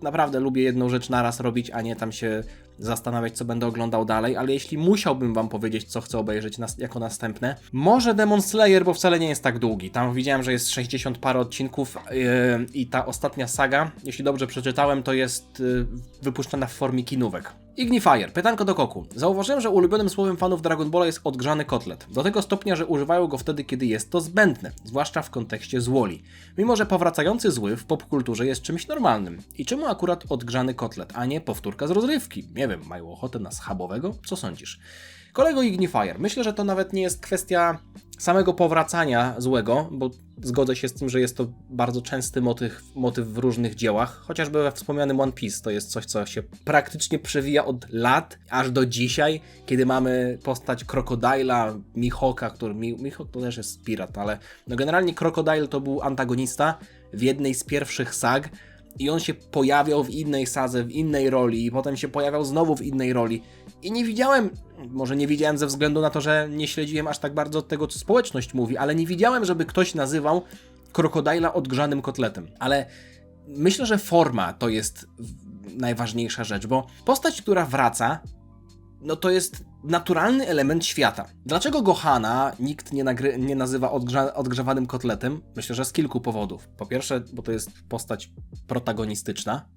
Speaker 1: naprawdę lubię jedną rzecz naraz robić, a nie tam się zastanawiać, co będę oglądał dalej, ale jeśli musiałbym wam powiedzieć, co chcę obejrzeć jako następne, może Demon Slayer, bo wcale nie jest tak długi. Tam widziałem, że jest 60 parę odcinków i ta ostatnia saga, jeśli dobrze przeczytałem, to jest wypuszczona w formie kinówek. Ignifier, pytanko do Koku. Zauważyłem, że ulubionym słowem fanów Dragon Balla jest odgrzany kotlet. Do tego stopnia, że używają go wtedy, kiedy jest to zbędne, zwłaszcza w kontekście złoli. Mimo, że powracający zły w popkulturze jest czymś normalnym. I czemu akurat odgrzany kotlet, a nie powtórka z rozrywki? Nie wiem, mają ochotę na schabowego? Co sądzisz? Kolego Ignifier, myślę, że to nawet nie jest kwestia samego powracania złego, bo zgodzę się z tym, że jest to bardzo częsty motyw w różnych dziełach, chociażby we wspomnianym One Piece to jest coś, co się praktycznie przewija od lat, aż do dzisiaj, kiedy mamy postać Crocodile'a, Mihawka, Mihawk to też jest pirat, ale no generalnie Crocodile to był antagonista w jednej z pierwszych sag i on się pojawiał w innej sadze, w innej roli i potem się pojawiał znowu w innej roli i może nie widziałem ze względu na to, że nie śledziłem aż tak bardzo tego, co społeczność mówi, ale nie widziałem, żeby ktoś nazywał Crocodile'a odgrzanym kotletem. Ale myślę, że forma to jest najważniejsza rzecz, bo postać, która wraca, no to jest naturalny element świata. Dlaczego Gohana nikt nie nazywa odgrzewanym kotletem? Myślę, że z kilku powodów. Po pierwsze, bo to jest postać protagonistyczna,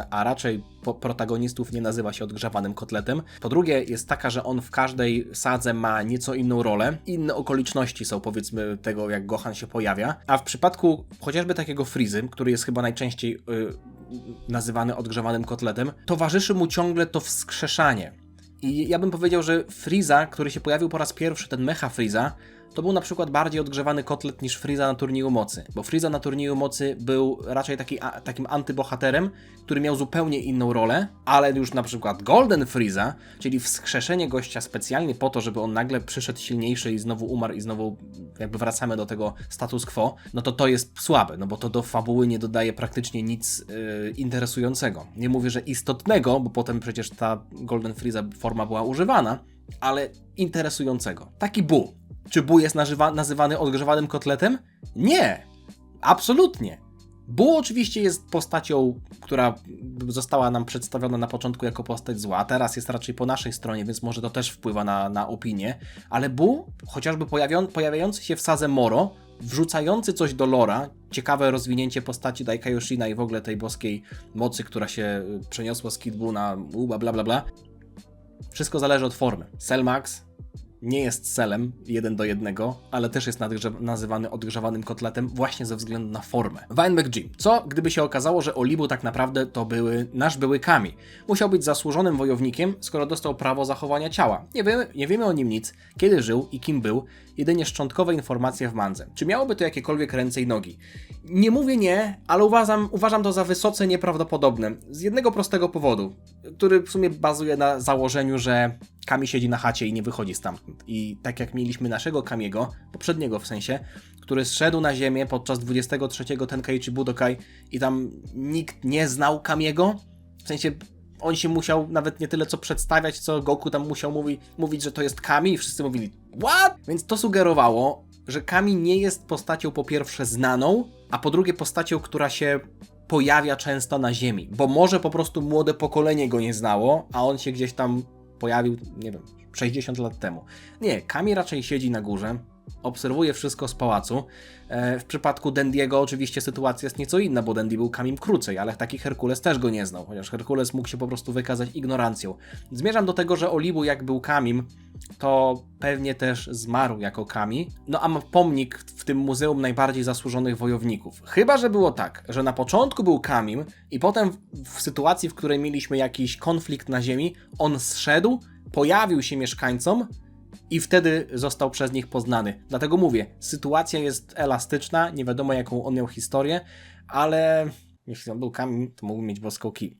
Speaker 1: a raczej protagonistów nie nazywa się odgrzewanym kotletem. Po drugie jest taka, że on w każdej sadze ma nieco inną rolę. Inne okoliczności są, powiedzmy, tego, jak Gohan się pojawia. A w przypadku chociażby takiego Frizy, który jest chyba najczęściej nazywany odgrzewanym kotletem, towarzyszy mu ciągle to wskrzeszanie. I ja bym powiedział, że Frieza, który się pojawił po raz pierwszy, ten Mecha Frieza, to był na przykład bardziej odgrzewany kotlet niż Frieza na turnieju mocy. Bo Frieza na turnieju mocy był raczej takim antybohaterem, który miał zupełnie inną rolę, ale już na przykład Golden Frieza, czyli wskrzeszenie gościa specjalnie po to, żeby on nagle przyszedł silniejszy i znowu umarł i znowu jakby wracamy do tego status quo, no to jest słabe, no bo to do fabuły nie dodaje praktycznie nic interesującego. Nie mówię, że istotnego, bo potem przecież ta Golden Frieza forma była używana, ale interesującego. Taki Buu. Czy Buu jest nazywany odgrzewanym kotletem? Nie! Absolutnie! Buu oczywiście jest postacią, która została nam przedstawiona na początku jako postać zła, a teraz jest raczej po naszej stronie, więc może to też wpływa na opinię, ale Buu, chociażby pojawiający się w sadze Moro, wrzucający coś do lora, ciekawe rozwinięcie postaci Daikaioshina i w ogóle tej boskiej mocy, która się przeniosła z Kid Buu na bla bla bla. Wszystko zależy od formy. Cell Max nie jest Cellem 1:1, ale też jest nazywany odgrzewanym kotletem właśnie ze względu na formę. Weinberg Jim. Co gdyby się okazało, że Olibu tak naprawdę to nasz były Kami? Musiał być zasłużonym wojownikiem, skoro dostał prawo zachowania ciała. Nie wiemy o nim nic, kiedy żył i kim był, jedynie szczątkowe informacje w mandze. Czy miałoby to jakiekolwiek ręce i nogi? Nie mówię nie, ale uważam to za wysoce nieprawdopodobne. Z jednego prostego powodu, który w sumie bazuje na założeniu, że Kami siedzi na chacie i nie wychodzi stamtąd. I tak jak mieliśmy naszego Kamiego, poprzedniego w sensie, który zszedł na ziemię podczas 23 Tenkaichi Budokai i tam nikt nie znał Kamiego, w sensie on się musiał nawet nie tyle co przedstawiać, co Goku tam musiał mówić, że to jest Kami i wszyscy mówili what? Więc to sugerowało, że Kami nie jest postacią po pierwsze znaną, a po drugie postacią, która się pojawia często na ziemi, bo może po prostu młode pokolenie go nie znało, a on się gdzieś tam pojawił, nie wiem, 60 lat temu. Nie, Kami raczej siedzi na górze, obserwuje wszystko z pałacu. W przypadku Dendiego oczywiście sytuacja jest nieco inna, bo Dendi był Kamim krócej, ale taki Herkules też go nie znał, chociaż Herkules mógł się po prostu wykazać ignorancją. Zmierzam do tego, że Olibu jak był Kamim, to pewnie też zmarł jako Kami, no a ma pomnik w tym Muzeum Najbardziej Zasłużonych Wojowników. Chyba że było tak, że na początku był Kamim i potem w sytuacji, w której mieliśmy jakiś konflikt na ziemi, on zszedł, pojawił się mieszkańcom i wtedy został przez nich poznany. Dlatego mówię, sytuacja jest elastyczna, nie wiadomo jaką on miał historię, ale jeśli on był Kamim, to mógł mieć boską kij.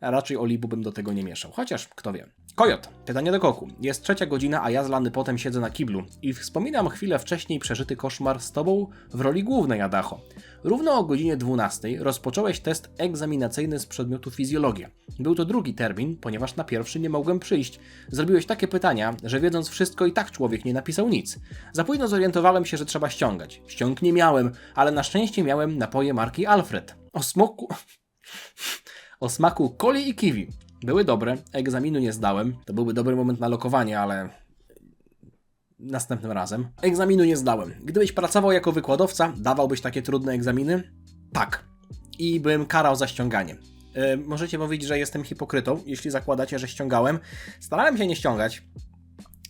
Speaker 1: A raczej Olibu bym do tego nie mieszał, chociaż kto wie. Kojot, pytanie do Koku. Jest 3 godzina, a ja zlany potem siedzę na kiblu i wspominam chwilę wcześniej przeżyty koszmar z tobą w roli głównej, Adacho. Równo o godzinie 12 rozpocząłeś test egzaminacyjny z przedmiotu fizjologia. Był to drugi termin, ponieważ na pierwszy nie mogłem przyjść. Zrobiłeś takie pytania, że wiedząc wszystko i tak człowiek nie napisał nic. Za późno zorientowałem się, że trzeba ściągać. Ściąg nie miałem, ale na szczęście miałem napoje marki Alfred. O smaku coli i kiwi. Były dobre, egzaminu nie zdałem. To byłby dobry moment na lokowanie, ale następnym razem. Egzaminu nie zdałem. Gdybyś pracował jako wykładowca, dawałbyś takie trudne egzaminy? Tak. I bym karał za ściąganie. Możecie powiedzieć, że jestem hipokrytą, jeśli zakładacie, że ściągałem. Starałem się nie ściągać.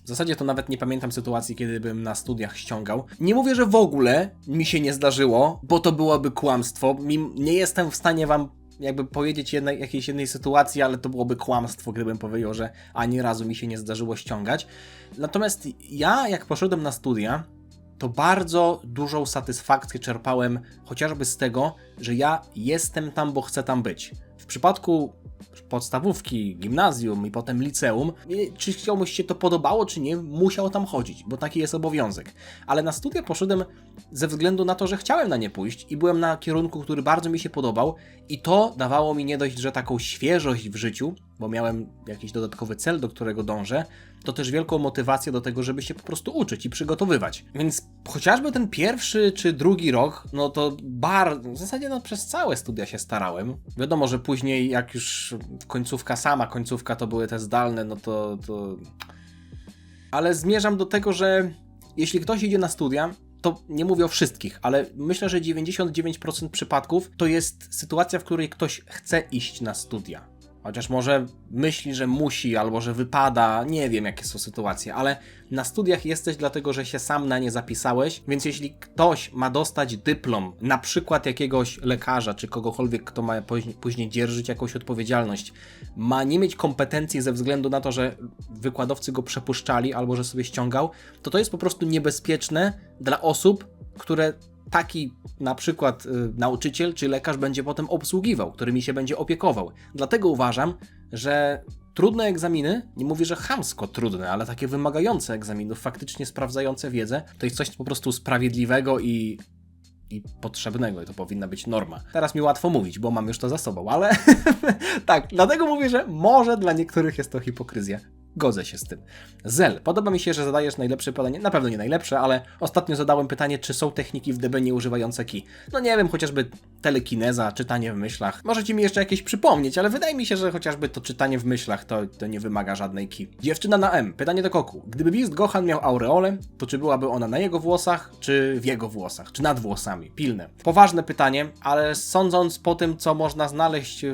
Speaker 1: W zasadzie to nawet nie pamiętam sytuacji, kiedy bym na studiach ściągał. Nie mówię, że w ogóle mi się nie zdarzyło, bo to byłoby kłamstwo. Nie jestem w stanie wam jakby powiedzieć jakiejś jednej sytuacji, ale to byłoby kłamstwo, gdybym powiedział, że ani razu mi się nie zdarzyło ściągać. Natomiast ja, jak poszedłem na studia, to bardzo dużą satysfakcję czerpałem chociażby z tego, że ja jestem tam, bo chcę tam być. W przypadku podstawówki, gimnazjum i potem liceum, czy komuś się to podobało, czy nie, musiał tam chodzić, bo taki jest obowiązek. Ale na studia poszedłem ze względu na to, że chciałem na nie pójść i byłem na kierunku, który bardzo mi się podobał i to dawało mi nie dość, że taką świeżość w życiu, bo miałem jakiś dodatkowy cel, do którego dążę, to też wielką motywację do tego, żeby się po prostu uczyć i przygotowywać. Więc chociażby ten pierwszy czy drugi rok, no to w zasadzie przez całe studia się starałem. Wiadomo, że później jak już sama końcówka to były te zdalne, no to... Ale zmierzam do tego, że jeśli ktoś idzie na studia, to nie mówię o wszystkich, ale myślę, że 99% przypadków to jest sytuacja, w której ktoś chce iść na studia. Chociaż może myśli, że musi, albo że wypada, nie wiem jakie są sytuacje, ale na studiach jesteś dlatego, że się sam na nie zapisałeś, więc jeśli ktoś ma dostać dyplom, na przykład jakiegoś lekarza, czy kogokolwiek, kto ma później dzierżyć jakąś odpowiedzialność, ma nie mieć kompetencji ze względu na to, że wykładowcy go przepuszczali, albo że sobie ściągał, to jest po prostu niebezpieczne dla osób, które taki na przykład nauczyciel czy lekarz będzie potem obsługiwał, którymi się będzie opiekował. Dlatego uważam, że trudne egzaminy, nie mówię, że chamsko trudne, ale takie wymagające egzaminów, faktycznie sprawdzające wiedzę, to jest coś po prostu sprawiedliwego i potrzebnego i to powinna być norma. Teraz mi łatwo mówić, bo mam już to za sobą, ale tak, dlatego mówię, że może dla niektórych jest to hipokryzja. Godzę się z tym. Zel, podoba mi się, że zadajesz najlepsze pytanie, na pewno nie najlepsze, ale ostatnio zadałem pytanie, czy są techniki w DB nie używające key. No nie wiem, chociażby telekineza, czytanie w myślach. Możecie mi jeszcze jakieś przypomnieć, ale wydaje mi się, że chociażby to czytanie w myślach to nie wymaga żadnej key. Dziewczyna na M, pytanie do Koku. Gdyby Beast Gohan miał aureolę, to czy byłaby ona na jego włosach, czy w jego włosach, czy nad włosami? Pilne. Poważne pytanie, ale sądząc po tym, co można znaleźć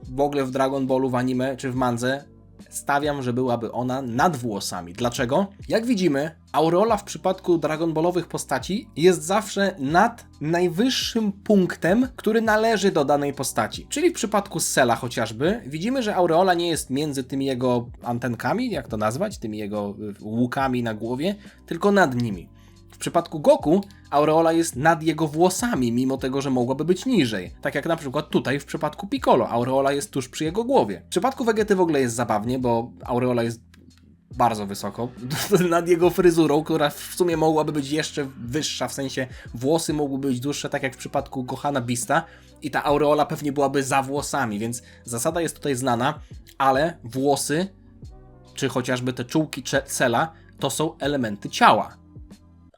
Speaker 1: w ogóle w Dragon Ballu, w anime, czy w mandze, stawiam, że byłaby ona nad włosami. Dlaczego? Jak widzimy, aureola w przypadku Dragon Ballowych postaci jest zawsze nad najwyższym punktem, który należy do danej postaci. Czyli w przypadku Cella chociażby widzimy, że aureola nie jest między tymi jego antenkami, jak to nazwać, tymi jego łukami na głowie, tylko nad nimi. W przypadku Goku aureola jest nad jego włosami, mimo tego, że mogłaby być niżej. Tak jak na przykład tutaj w przypadku Piccolo, aureola jest tuż przy jego głowie. W przypadku Vegety w ogóle jest zabawnie, bo aureola jest bardzo wysoko, nad jego fryzurą, która w sumie mogłaby być jeszcze wyższa, w sensie włosy mogłyby być dłuższe, tak jak w przypadku Gohana Beasta i ta aureola pewnie byłaby za włosami, więc zasada jest tutaj znana, ale włosy, czy chociażby te czułki Cella, to są elementy ciała.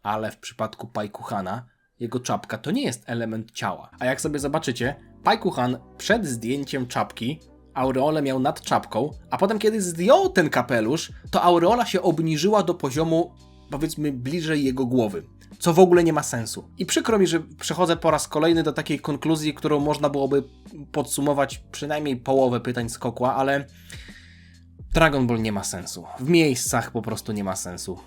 Speaker 1: Ale w przypadku Paikuhana jego czapka to nie jest element ciała. A jak sobie zobaczycie, Paikuhan przed zdjęciem czapki aureolę miał nad czapką, a potem kiedy zdjął ten kapelusz, to aureola się obniżyła do poziomu powiedzmy bliżej jego głowy, co w ogóle nie ma sensu. I przykro mi, że przechodzę po raz kolejny do takiej konkluzji, którą można byłoby podsumować przynajmniej połowę pytań z Kokła, ale Dragon Ball nie ma sensu. W miejscach po prostu nie ma sensu.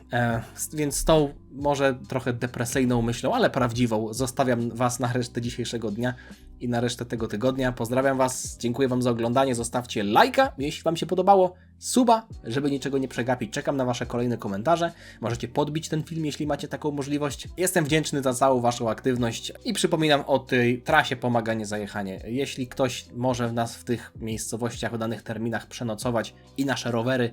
Speaker 1: Więc z tą może trochę depresyjną myślą, ale prawdziwą, zostawiam Was na resztę dzisiejszego dnia i na resztę tego tygodnia. Pozdrawiam Was, dziękuję Wam za oglądanie, zostawcie lajka, jeśli Wam się podobało, suba, żeby niczego nie przegapić. Czekam na Wasze kolejne komentarze. Możecie podbić ten film, jeśli macie taką możliwość. Jestem wdzięczny za całą Waszą aktywność i przypominam o tej trasie pomaganie zajechanie. Jeśli ktoś może w nas w tych miejscowościach, w danych terminach przenocować i nasze rowery,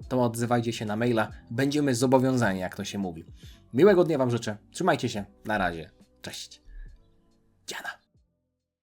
Speaker 1: to odzywajcie się na maila. Będziemy zobowiązani, jak to się mówi. Miłego dnia Wam życzę. Trzymajcie się. Na razie. Cześć. Dziana.